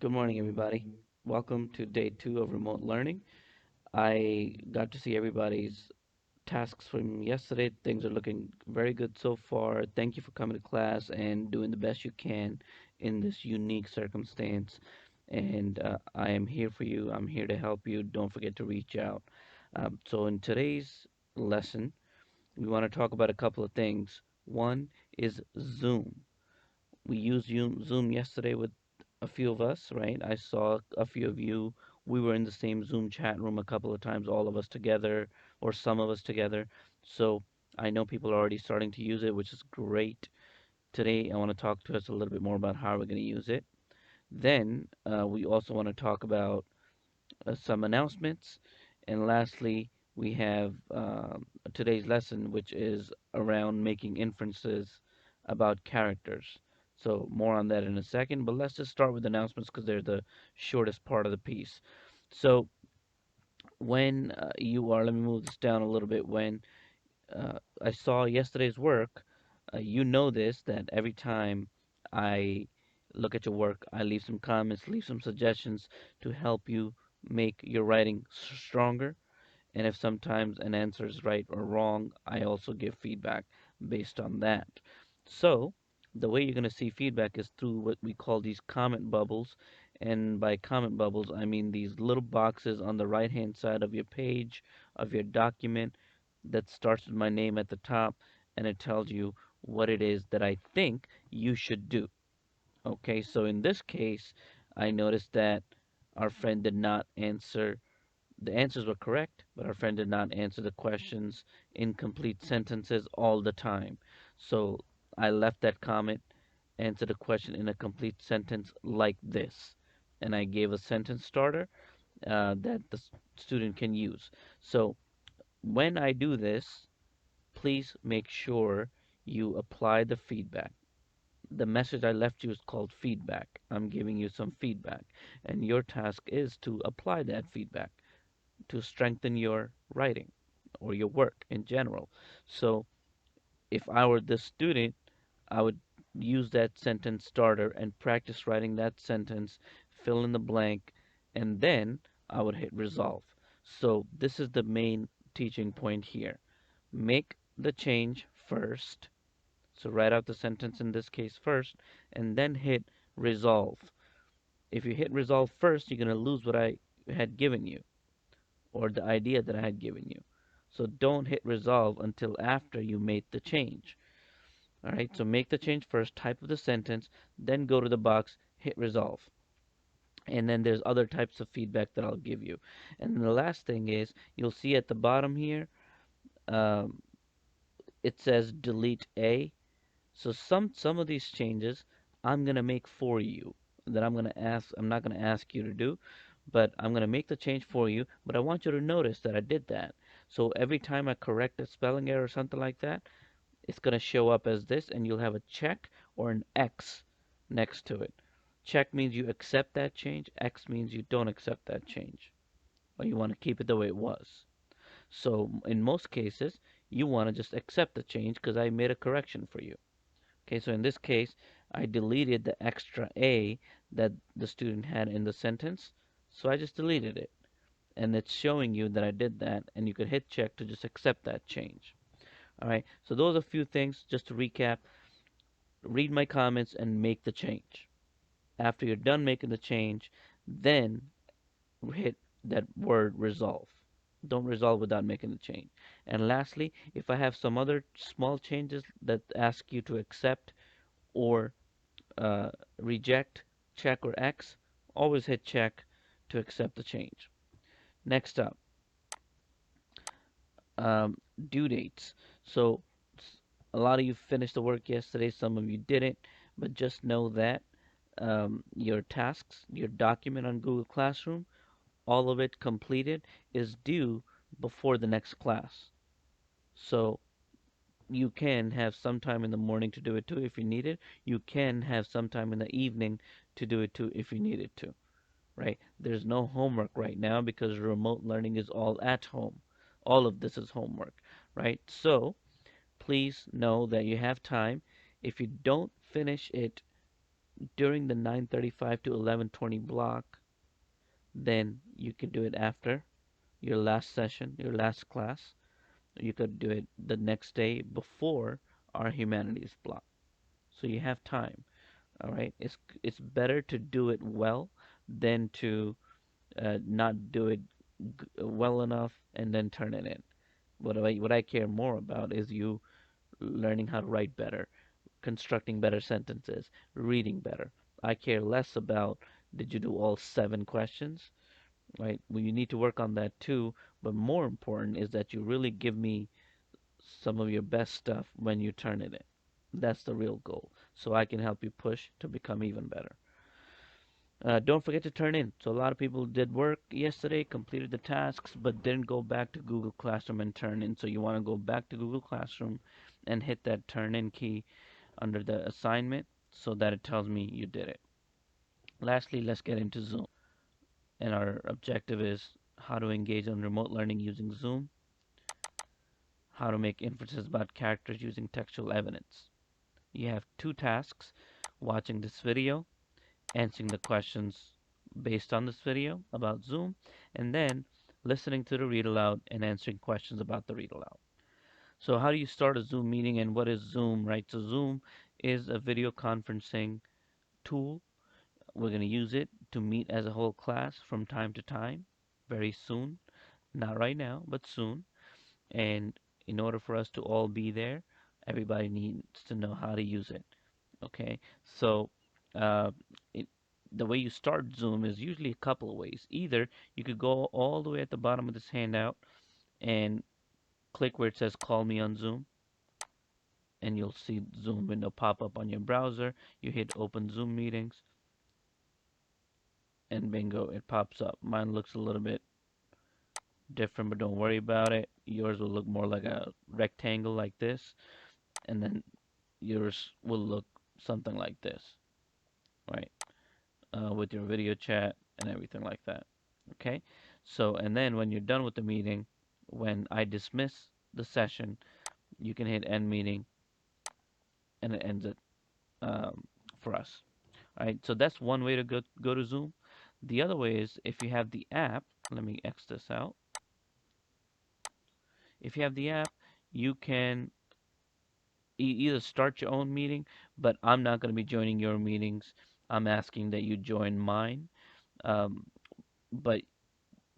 Good morning, everybody. Welcome to day two of remote learning. I got to see everybody's tasks from yesterday. Things are looking very good so far. Thank you for coming to class and doing the best you can in this unique circumstance. And I am here for you. I'm here to help you. Don't forget to reach out. So, in today's lesson, we want to talk about a couple of things. One is Zoom. We used Zoom yesterday with a few of us, right? I saw a few of you. We were in the same Zoom chat room a couple of times, all of us together, or some of us together. So I know people are already starting to use it, which is great. Today, I want to talk to us a little bit more about how we're going to use it. Then, we also want to talk about some announcements. And lastly, we have today's lesson, which is around making inferences about characters. So, more on that in a second, but let's just start with announcements because they're the shortest part of the piece. So, when let me move this down a little bit. When I saw yesterday's work, you know this, that every time I look at your work, I leave some comments, leave some suggestions to help you make your writing stronger. And if sometimes an answer is right or wrong, I also give feedback based on that. So, the way you're going to see feedback is through what we call these comment bubbles. And by comment bubbles, I mean these little boxes on the right hand side of your page, of your document, that starts with my name at the top, and it tells you what it is that I think you should do. Okay, so in this case, I noticed that our friend did not answer, the answers were correct, but our friend did not answer the questions in complete sentences all the time. So I left that comment, answered the question in a complete sentence like this, and I gave a sentence starter that the student can use. So when I do this, please make sure you apply the feedback. The message I left you is called feedback. I'm giving you some feedback, and your task is to apply that feedback to strengthen your writing or your work in general. So, if I were the student, I would use that sentence starter and practice writing that sentence, fill in the blank, and then I would hit resolve. So, this is the main teaching point here. Make the change first. So, write out the sentence in this case first, and then hit resolve. If you hit resolve first, you're going to lose what I had given you, or the idea that I had given you. So don't hit resolve until after you made the change. All right, so make the change first, type of the sentence, then go to the box, hit resolve. And then there's other types of feedback that I'll give you. And then the last thing is, you'll see at the bottom here, um, it says delete A. So some of these changes I'm gonna make for you, that I'm not gonna ask you to do, but I'm gonna make the change for you, but I want you to notice that I did that. So every time I correct a spelling error or something like that, it's gonna show up as this, and you'll have a check or an X next to it. Check means you accept that change, X means you don't accept that change, or you want to keep it the way it was. So in most cases, you want to just accept the change because I made a correction for you. Okay, so in this case, I deleted the extra A that the student had in the sentence, so I just deleted it. And it's showing you that I did that, and you could hit check to just accept that change. All right, so those are a few things just to recap. Read my comments and make the change. After you're done making the change, then hit that word resolve. Don't resolve without making the change. And lastly, if I have some other small changes that ask you to accept or uh, reject, check, or X, always hit check to accept the change. Next up, um, due dates. So a lot of you finished the work yesterday, some of you didn't, but just know that your tasks, your document on Google Classroom, all of it completed, is due before the next class. So you can have some time in the morning to do it too if you need it. You can have some time in the evening to do it too if you need it to. Right? There's no homework right now because remote learning is all at home. All of this is homework, right? So please know that you have time. If you don't finish it during the 9:35 to 11:20 block, then you can do it after your last session, your last class. You could do it the next day before our humanities block. So you have time. All right. It's better to do it well than to not do it well enough and then turn it in. What I care more about is you learning how to write better, constructing better sentences, reading better. I care less about did you do all 7 questions, right? Well, you need to work on that too, but more important is that you really give me some of your best stuff when you turn it in. That's the real goal. So I can help you push to become even better. Don't forget to turn in. So a lot of people did work yesterday, completed the tasks, but didn't go back to Google Classroom and turn in. So you want to go back to Google Classroom and hit that turn in key under the assignment so that it tells me you did it. Lastly, let's get into Zoom. And our objective is how to engage on remote learning using Zoom, how to make inferences about characters using textual evidence. You have 2 tasks: watching this video, answering the questions based on this video about Zoom, and then listening to the read aloud and answering questions about the read aloud. So how do you start a Zoom meeting and what is Zoom, right? So Zoom is a video conferencing tool. We're going to use it to meet as a whole class from time to time, very soon. Not right now, but soon. And in order for us to all be there, everybody needs to know how to use it. Okay, so uh, it, the way you start Zoom is usually a couple of ways. Either you could go all the way at the bottom of this handout and click where it says "Call me on Zoom," and you'll see Zoom window pop up on your browser. You hit Open Zoom Meetings, and bingo, it pops up. Mine looks a little bit different, but don't worry about it. Yours will look more like a rectangle like this, and then yours will look something like this, right? With your video chat and everything like that. Okay? So, and then when you're done with the meeting, when I dismiss the session, you can hit end meeting and it ends it um, for us. All right? So that's one way to go to Zoom. The other way is if you have the app, let me X this out. If you have the app, you can either start your own meeting, but I'm not going to be joining your meetings. I'm asking that you join mine. Um, but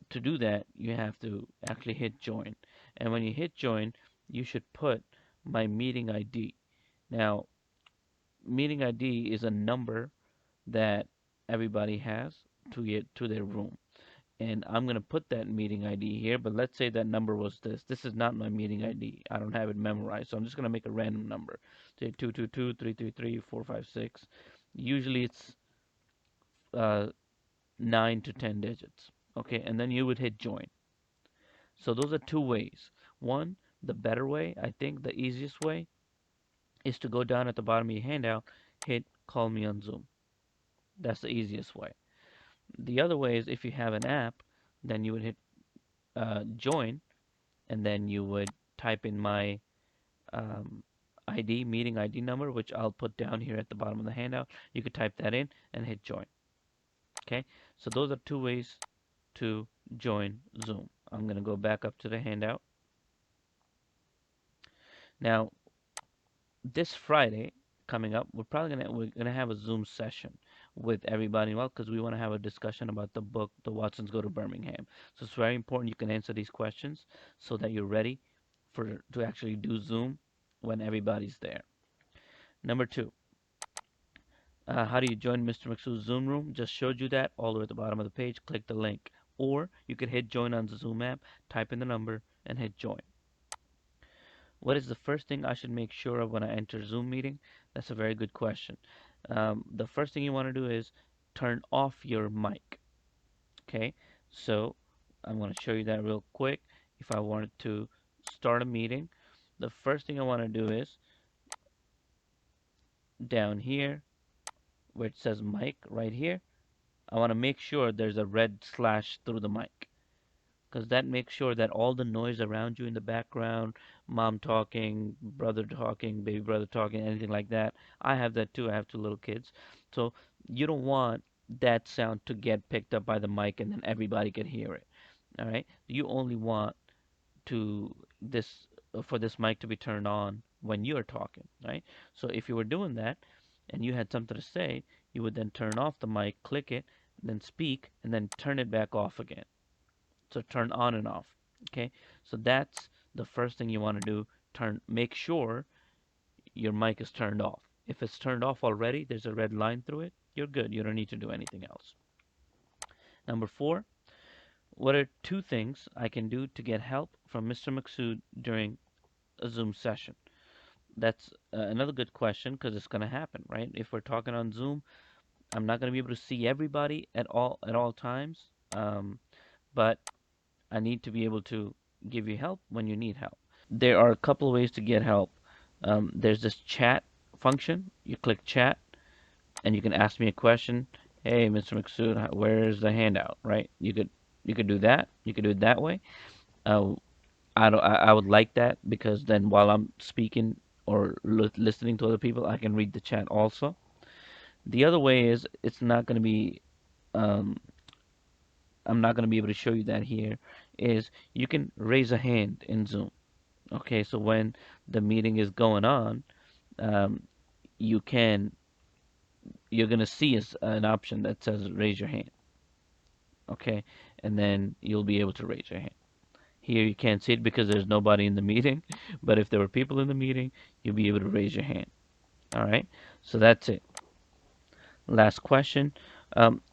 to do that, you have to actually hit join. And when you hit join, you should put my meeting ID. Now, meeting ID is a number that everybody has to their room. And I'm going to put that meeting ID here, but let's say that number was this. This is not my meeting ID. I don't have it memorized, so I'm just going to make a random number. Say 222 333 456. Usually it's uh, 9 to 10 digits. Okay, and then you would hit join. So those are 2 ways. One, the better way, I think the easiest way, is to go down at the bottom of your handout, hit call me on Zoom. That's the easiest way. The other way is if you have an app, then you would hit join, and then you would type in my um, ID, meeting ID number, which I'll put down here at the bottom of the handout. You could type that in and hit join. Okay, so those are 2 ways to join Zoom. I'm going to go back up to the handout. Now, this Friday coming up, we're gonna have a Zoom session with everybody involved because we want to have a discussion about the book, The Watsons Go to Birmingham. So it's very important you can answer these questions so that you're ready for to actually do Zoom when everybody's there. Number 2, how do you join Mr. McSue's Zoom room? Just showed you that all the way at the bottom of the page. Click the link, or you could hit join on the Zoom app, type in the number, and hit join. What is the first thing I should make sure of when I enter Zoom meeting? That's a very good question. The first thing you want to do is turn off your mic. Okay, so I'm going to show you that real quick. If I wanted to start a meeting, the first thing I want to do is down here where it says mic right here, I want to make sure there's a red slash through the mic because that makes sure that all the noise around you in the background, mom talking, brother talking, baby brother talking, anything like that. I have that too. I have two little kids. So you don't want that sound to get picked up by the mic and then everybody can hear it. All right? You only want to this for this mic to be turned on when you're talking, right? So if you were doing that and you had something to say, you would then turn off the mic, click it, then speak, and then turn it back off again. So turn on and off. Okay, so that's the first thing you want to do. Make sure your mic is turned off. If it's turned off already, there's a red line through it, you're good. You don't need to do anything else. Number four, what are two things I can do to get help from Mr. Maksud during a Zoom session? That's another good question because it's going to happen, right? If we're talking on Zoom, I'm not going to be able to see everybody at all times, but I need to be able to give you help when you need help. There are a couple of ways to get help. There's this chat function. You click chat, and you can ask me a question. Hey, Mr. Maksud, where's the handout? Right? You could do that. You could do it that way. Uh, I would like that because then while I'm speaking or listening to other people, I can read the chat also. The other way is it's not going to be um, I'm not going to be able to show you that here. Is you can raise a hand in Zoom. Okay, so when the meeting is going on, um, you can you're going to see an option that says raise your hand. Okay, and then you'll be able to raise your hand. Here you can't see it because there's nobody in the meeting, but if there were people in the meeting, you'll be able to raise your hand. All right, so that's it. Last question.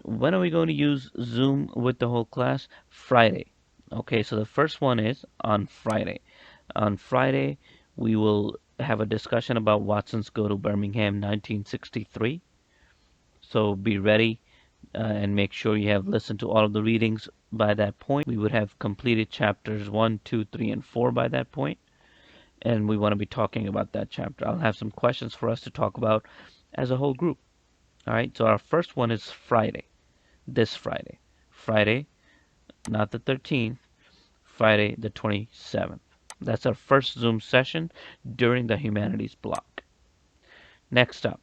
When are we going to use Zoom with the whole class? Friday. Okay, so the first one is on Friday. On Friday, we will have a discussion about Watson's Go to Birmingham 1963. So be ready and make sure you have listened to all of the readings by that point. We would have completed chapters 1, 2, 3, and 4 by that point, and we want to be talking about that chapter. I'll have some questions for us to talk about as a whole group. All right, so our first one is Friday, this Friday. Friday, not the 13th, Friday the 27th. That's our first Zoom session during the Humanities block. Next up.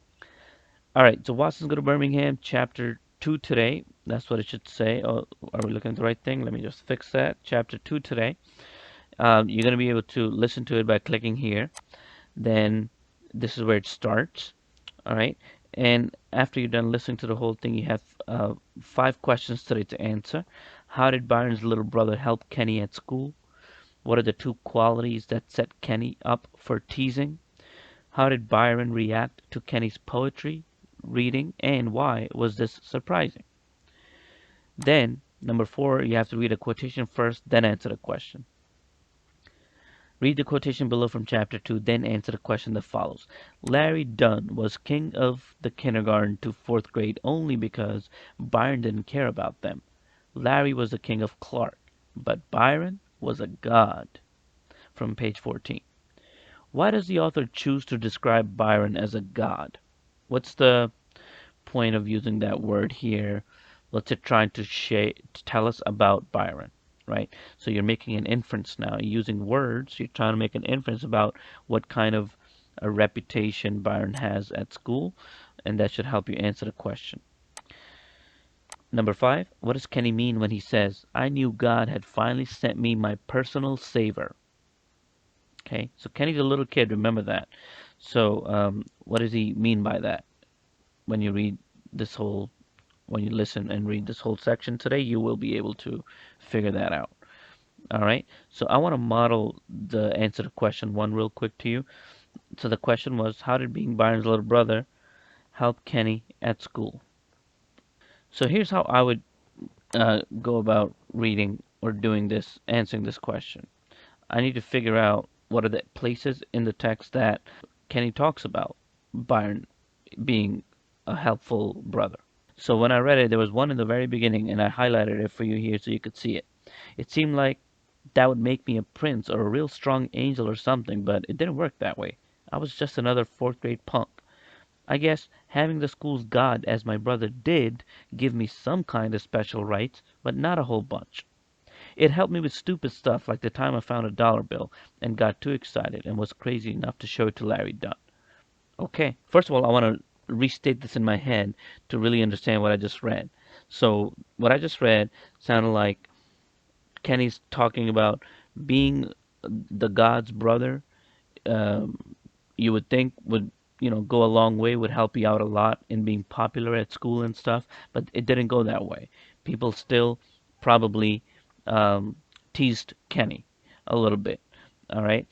All right, so Watson's Go to Birmingham, chapter 2 today. That's what it should say. Oh, are we looking at the right thing? Let me just fix that. Chapter 2 today. You're going to be able to listen to it by clicking here. Then this is where it starts. All right. And after you're done listening to the whole thing, you have 5 questions today to answer. How did Byron's little brother help Kenny at school? What are the 2 qualities that set Kenny up for teasing? How did Byron react to Kenny's poetry reading, and why was this surprising? Then, number 4, you have to read a quotation first, then answer the question. Read the quotation below from chapter 2, then answer the question that follows. Larry Dunn was king of the kindergarten to 4th grade only because Byron didn't care about them. Larry was the king of Clark, but Byron was a god. From page 14. Why does the author choose to describe Byron as a god? What's the point of using that word here? What's it trying to tell us about Byron, right? So you're making an inference now. You're using words. You're trying to make an inference about what kind of a reputation Byron has at school, and that should help you answer the question. Number 5, what does Kenny mean when he says, I knew God had finally sent me my personal savior? Okay, so Kenny's a little kid, remember that. So what does he mean by that? When you read this whole, when you listen and read this whole section today, you will be able to figure that out. All right, so I want to model the answer to question 1 real quick to you. So the question was, how did being Byron's little brother help Kenny at school? So here's how I would go about reading or doing this, answering this question. I need to figure out what are the places in the text that Kenny talks about Byron being a helpful brother. So when I read it, there was one in the very beginning, and I highlighted it for you here so you could see it. It seemed like that would make me a prince or a real strong angel or something, but it didn't work that way. I was just another 4th grade punk. I guess having the school's god as my brother did give me some kind of special rights, but not a whole bunch. It helped me with stupid stuff like the time I found a dollar bill and got too excited and was crazy enough to show it to Larry Dunn. Okay, first of all, I want to restate this in my head to really understand what I just read. So, what I just read sounded like Kenny's talking about being the God's brother. Um, you would think would go a long way, would help you out a lot in being popular at school and stuff, but it didn't go that way. People still probably um, teased Kenny a little bit, all right,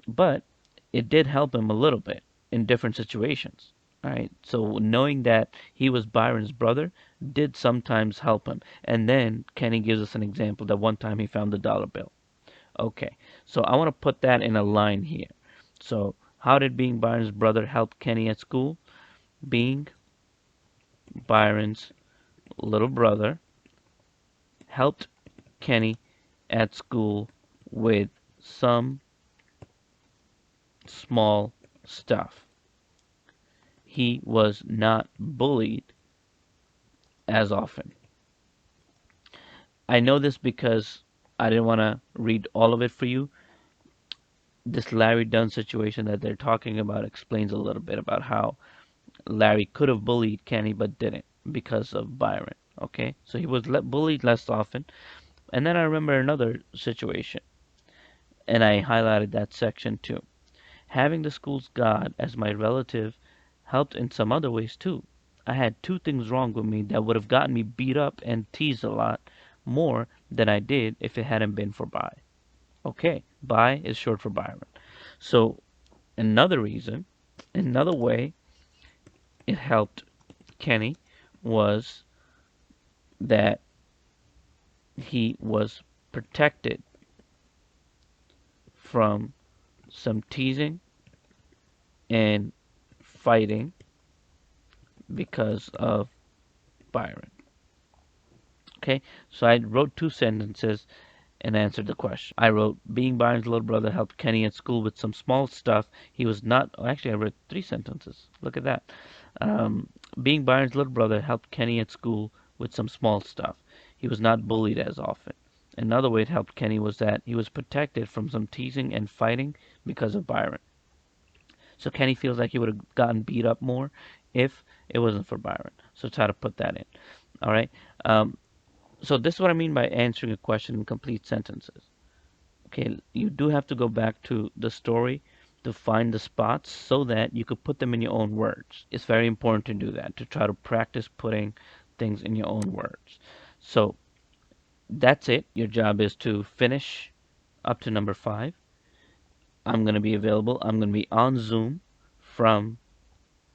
but it did help him a little bit in different situations. All right, so knowing that he was Byron's brother did sometimes help him. And then Kenny gives us an example that one time he found the dollar bill. Okay, so I want to put that in a line here. So, how did being Byron's brother help Kenny at school? Being Byron's little brother helped Kenny at school with some small stuff. He was not bullied as often. I know this because I didn't want to read all of it for you. This Larry Dunn situation that they're talking about explains a little bit about how Larry could have bullied Kenny but didn't because of Byron. Okay, so he was bullied less often. And then I remember another situation, and I highlighted that section too. Having the school's God as my relative helped in some other ways too. I had two things wrong with me that would have gotten me beat up and teased a lot more than I did if it hadn't been for By. Okay, By is short for Byron. So another reason, another way it helped Kenny was that he was protected from some teasing and fighting because of Byron. Okay, so I wrote two sentences and answered the question. I wrote, being Byron's little brother helped Kenny at school with some small stuff. He was not, oh, actually, I wrote three sentences. Look at that. Um, being Byron's little brother helped Kenny at school with some small stuff. He was not bullied as often. Another way it helped Kenny was that he was protected from some teasing and fighting because of Byron. So Kenny feels like he would have gotten beat up more if it wasn't for Byron. So try to put that in. All right. Um, so this is what I mean by answering a question in complete sentences. Okay, you do have to go back to the story to find the spots so that you could put them in your own words. It's very important to do that, to try to practice putting things in your own words. So that's it. Your job is to finish up to number 5. I'm going to be available. I'm going to be on Zoom from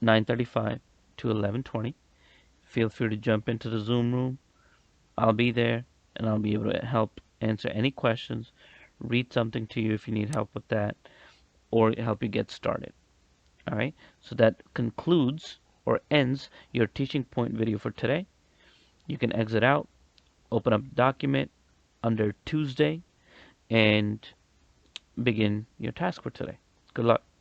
9:35 to 11:20. Feel free to jump into the Zoom room. I'll be there and I'll be able to help answer any questions, read something to you if you need help with that, or help you get started. All right, so that concludes or ends your teaching point video for today. You can exit out, open up the document under Tuesday, and begin your task for today. Good luck.